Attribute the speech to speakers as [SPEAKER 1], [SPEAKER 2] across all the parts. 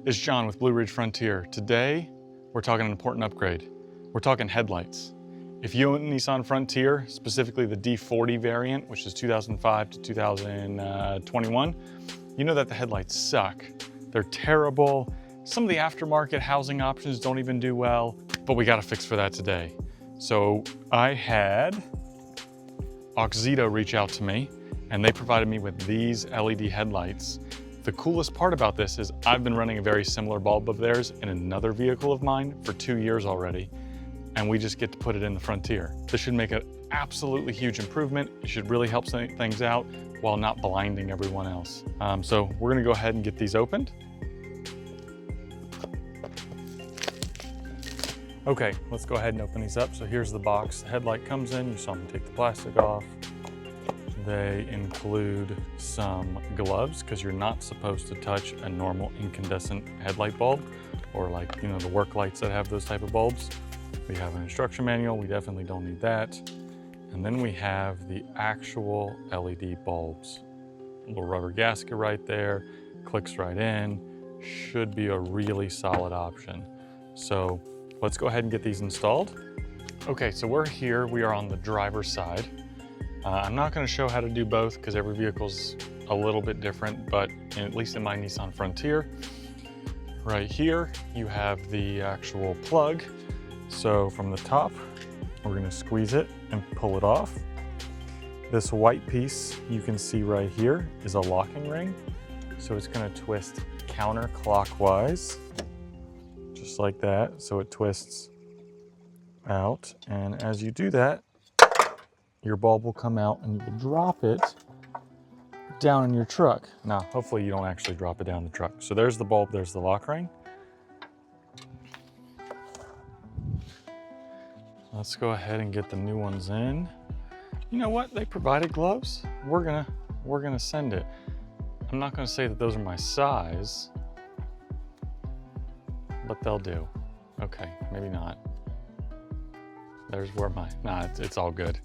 [SPEAKER 1] It's John with Blue Ridge Frontier. Today, we're talking an important upgrade. We're talking headlights. If you own a Nissan Frontier, specifically the D40 variant, which is 2005 to 2021, you know that the headlights suck. They're terrible. Some of the aftermarket housing options don't even do well, but we got a fix for that today. So I had Oxito reach out to me, and they provided me with these LED headlights. The coolest part about this is I've been running a very similar bulb of theirs in another vehicle of mine for 2 years already, and we just get to put it in the Frontier. This should make an absolutely huge improvement. It should really help things out while not blinding everyone else. So we're gonna go ahead and get these opened. Okay, let's go ahead and open these up. So here's the box. The headlight comes in. You saw me take the plastic off. They include some gloves because you're not supposed to touch a normal incandescent headlight bulb or like, the work lights that have those type of bulbs. We have an instruction manual. We definitely don't need that. And then we have the actual LED bulbs. A little rubber gasket right there, clicks right in. Should be a really solid option. So let's go ahead and get these installed. Okay, so we're here. We are on the driver's side. I'm not going to show how to do both because every vehicle's a little bit different, but at least in my Nissan Frontier, right here, you have the actual plug. So from the top, we're going to squeeze it and pull it off. This white piece you can see right here is a locking ring. So it's going to twist counterclockwise, just like that. So it twists out. And as you do that, your bulb will come out and you will drop it down in your truck. Now, hopefully you don't actually drop it down the truck. So there's the bulb, there's the lock ring. Let's go ahead and get the new ones in. You know what? They provided gloves. We're gonna send it. I'm not gonna say that those are my size, but they'll do. Okay, maybe not. There's where it's all good.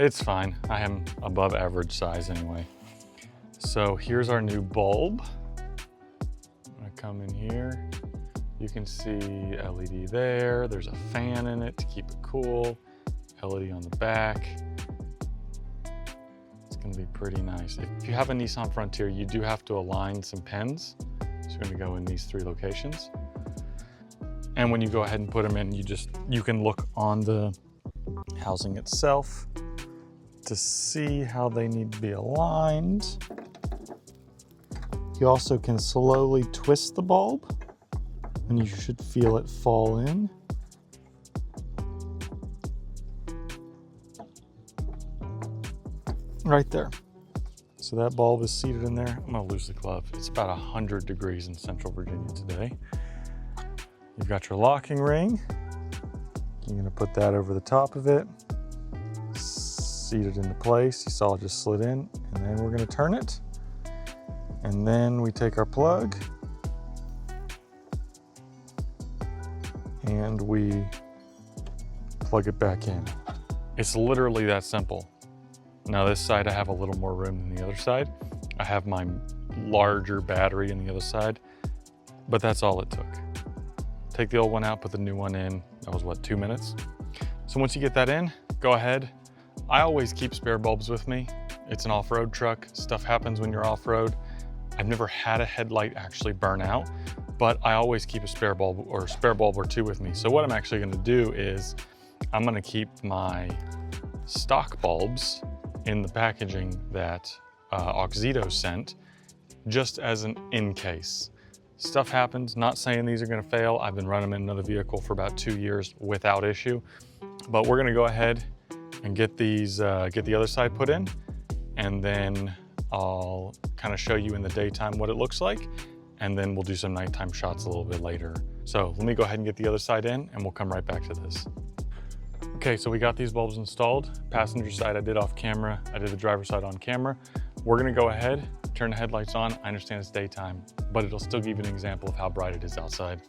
[SPEAKER 1] It's fine. I am above average size anyway. So here's our new bulb. I'm gonna come in here. You can see LED there. There's a fan in it to keep it cool. LED on the back. It's gonna be pretty nice. If you have a Nissan Frontier, you do have to align some pins. It's gonna go in these 3 locations. And when you go ahead and put them in, you can look on the housing itself to see how they need to be aligned. You also can slowly twist the bulb and you should feel it fall in. Right there. So that bulb is seated in there. I'm gonna lose the glove. It's about 100 degrees in Central Virginia today. You've got your locking ring. You're gonna put that over the top of it. Seat it into place. You saw it just slid in, and then we're gonna turn it. And then we take our plug and we plug it back in. It's literally that simple. Now this side I have a little more room than the other side. I have my larger battery in the other side, but that's all it took. Take the old one out, put the new one in. That was what, 2 minutes? So once you get that in, go ahead. I always keep spare bulbs with me. It's an off-road truck. Stuff happens when you're off-road. I've never had a headlight actually burn out, but I always keep a spare bulb or 2 with me. So what I'm actually gonna do is I'm gonna keep my stock bulbs in the packaging that Oxito sent, just as an in case. Stuff happens, not saying these are gonna fail. I've been running them in another vehicle for about 2 years without issue, but we're gonna go ahead and get these, get the other side put in, and then I'll kind of show you in the daytime what it looks like, and then we'll do some nighttime shots a little bit later. So let me go ahead and get the other side in, and we'll come right back to this. Okay, so we got these bulbs installed. Passenger side I did off camera. I did the driver's side on camera. We're gonna go ahead, turn the headlights on. I understand it's daytime, but it'll still give you an example of how bright it is outside.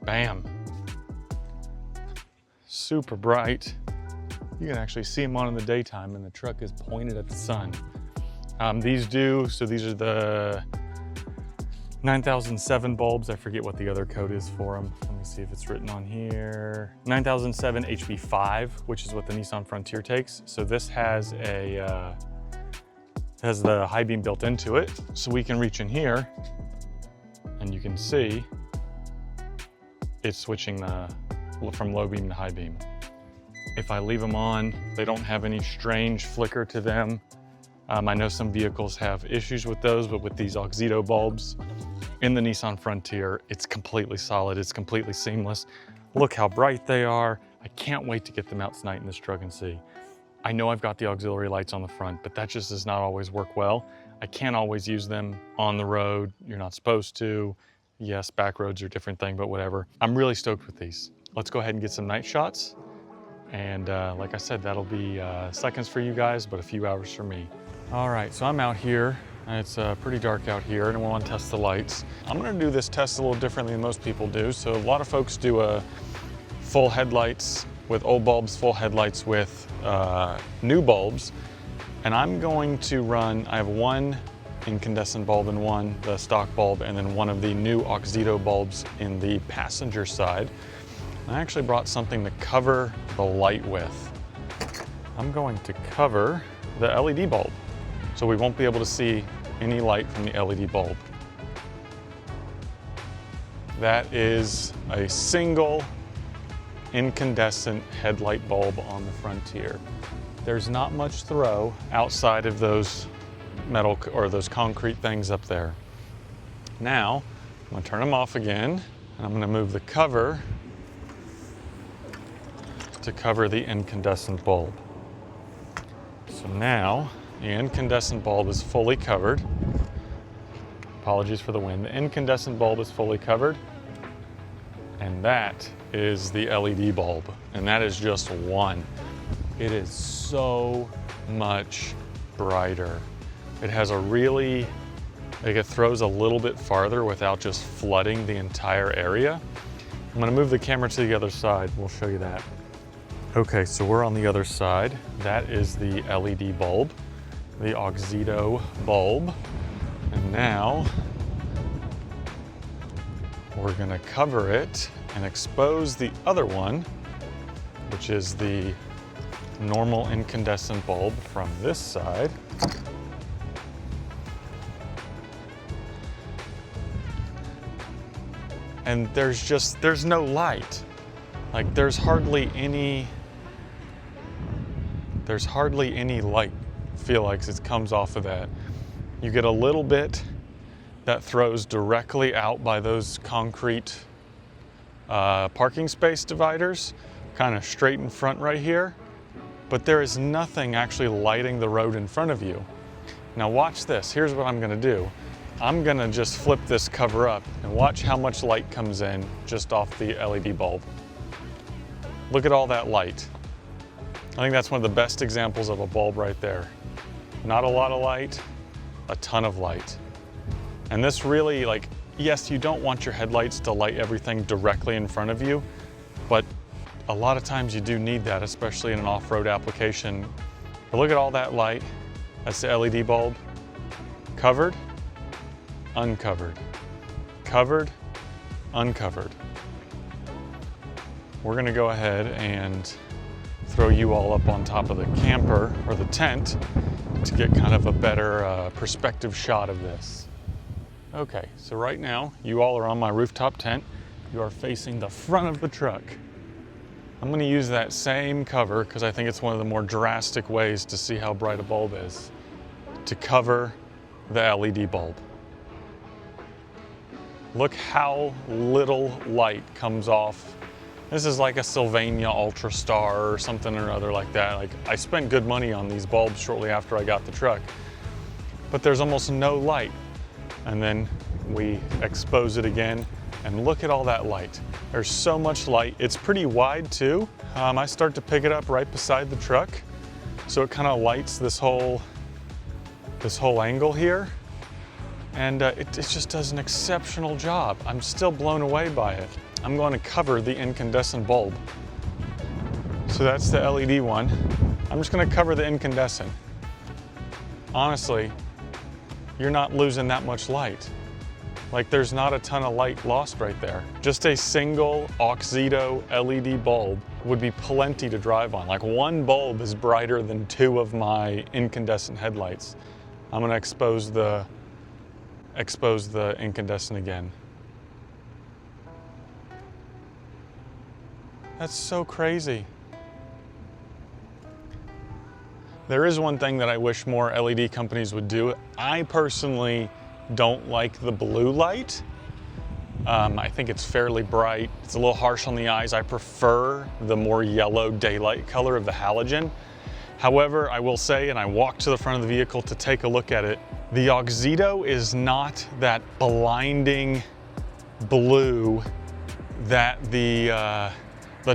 [SPEAKER 1] Bam. Super bright. You can actually see them on in the daytime and the truck is pointed at the sun. These are the 9007 bulbs. I forget what the other code is for them. Let me see if it's written on here. 9007 HB5, which is what the Nissan Frontier takes. So this has the high beam built into it. So we can reach in here and you can see it's switching from low beam to high beam. If I leave them on, they don't have any strange flicker to them. I know some vehicles have issues with those, but with these Oxydo bulbs in the Nissan Frontier, it's completely solid, it's completely seamless. Look how bright they are. I can't wait to get them out tonight in this truck and see. I know I've got the auxiliary lights on the front, but that just does not always work well. I can't always use them on the road. You're not supposed to. Yes, back roads are a different thing, but whatever. I'm really stoked with these. Let's go ahead and get some night shots. And like I said, that'll be seconds for you guys, but a few hours for me. All right, so I'm out here. It's pretty dark out here and I want to test the lights. I'm gonna do this test a little differently than most people do. So a lot of folks do full headlights with old bulbs, full headlights with new bulbs. And I'm going to run, I have one incandescent bulb and one, the stock bulb, and then one of the new Oxydo bulbs in the passenger side. I actually brought something to cover the light with. I'm going to cover the LED bulb, so we won't be able to see any light from the LED bulb. That is a single incandescent headlight bulb on the Frontier. There's not much throw outside of those metal or those concrete things up there. Now, I'm gonna turn them off again, and I'm gonna move the cover to cover the incandescent bulb. So now, the incandescent bulb is fully covered. Apologies for the wind. The incandescent bulb is fully covered, and that is the LED bulb, and that is just one. It is so much brighter. It has a really, like, it throws a little bit farther without just flooding the entire area. I'm gonna move the camera to the other side. We'll show you that. Okay, so we're on the other side. That is the LED bulb, the Oxydo bulb. And now we're gonna cover it and expose the other one, which is the normal incandescent bulb from this side. And there's no light. Like there's hardly any light, I feel like, it comes off of that. You get a little bit that throws directly out by those concrete parking space dividers, kind of straight in front right here, but there is nothing actually lighting the road in front of you. Now watch this, here's what I'm gonna do. I'm gonna just flip this cover up and watch how much light comes in just off the LED bulb. Look at all that light. I think that's one of the best examples of a bulb right there. Not a lot of light, a ton of light. And this really, like, yes, you don't want your headlights to light everything directly in front of you, but a lot of times you do need that, especially in an off-road application. But look at all that light. That's the LED bulb. Covered, uncovered, covered, uncovered. We're gonna go ahead and throw you all up on top of the camper or the tent to get kind of a better perspective shot of this. Okay, so right now you all are on my rooftop tent. You are facing the front of the truck. I'm gonna use that same cover because I think it's one of the more drastic ways to see how bright a bulb is, to cover the LED bulb. Look how little light comes off. This is like a Sylvania Ultra Star or something or other like that. Like, I spent good money on these bulbs shortly after I got the truck, but there's almost no light. And then we expose it again and look at all that light. There's so much light. It's pretty wide too. I start to pick it up right beside the truck, so it kind of lights this whole angle here. And it just does an exceptional job. I'm still blown away by it. I'm going to cover the incandescent bulb. So that's the LED one. I'm just going to cover the incandescent. Honestly, you're not losing that much light. Like there's not a ton of light lost right there. Just a single Oxydo LED bulb would be plenty to drive on. Like one bulb is brighter than 2 of my incandescent headlights. I'm gonna expose the incandescent again. That's so crazy. There is one thing that I wish more LED companies would do. I personally don't like the blue light. I think it's fairly bright. It's a little harsh on the eyes. I prefer the more yellow daylight color of the halogen. However, I will say, and I walked to the front of the vehicle to take a look at it, the Oxydo is not that blinding blue that the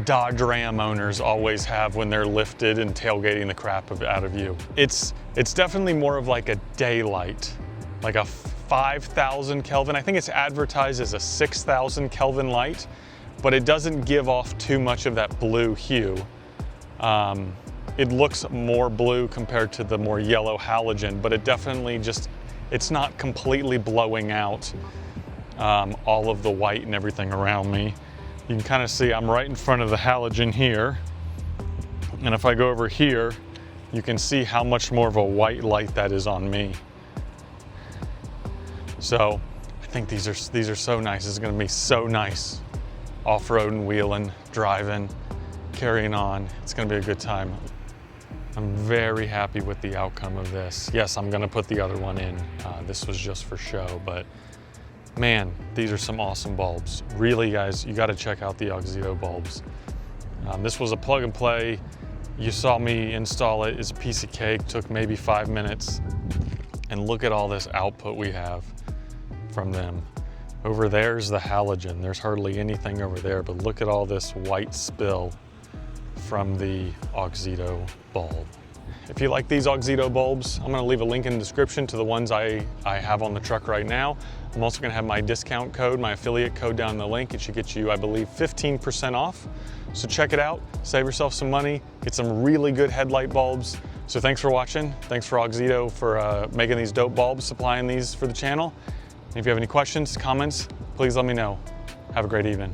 [SPEAKER 1] Dodge Ram owners always have when they're lifted and tailgating the crap out of you. It's definitely more of like a daylight, like a 5,000 Kelvin. I think it's advertised as a 6,000 Kelvin light, but it doesn't give off too much of that blue hue. It looks more blue compared to the more yellow halogen, but it definitely just, it's not completely blowing out all of the white and everything around me. You can kind of see I'm right in front of the halogen here. And if I go over here, you can see how much more of a white light that is on me. So I think these are so nice. It's gonna be so nice off-roading, wheeling, driving, carrying on. It's gonna be a good time. I'm very happy with the outcome of this. Yes, I'm gonna put the other one in. This was just for show, but man, these are some awesome bulbs. Really, guys, you gotta check out the Oxydo bulbs. This was a plug and play. You saw me install it. It's a piece of cake, took maybe 5 minutes. And look at all this output we have from them. Over there's the halogen. There's hardly anything over there, but look at all this white spill from the Oxydo bulb. If you like these Oxydo bulbs, I'm gonna leave a link in the description to the ones I have on the truck right now. I'm also gonna have my discount code, my affiliate code down in the link. It should get you, I believe, 15% off. So check it out, save yourself some money, get some really good headlight bulbs. So thanks for watching. Thanks for Oxydo for making these dope bulbs, supplying these for the channel. And if you have any questions, comments, please let me know. Have a great evening.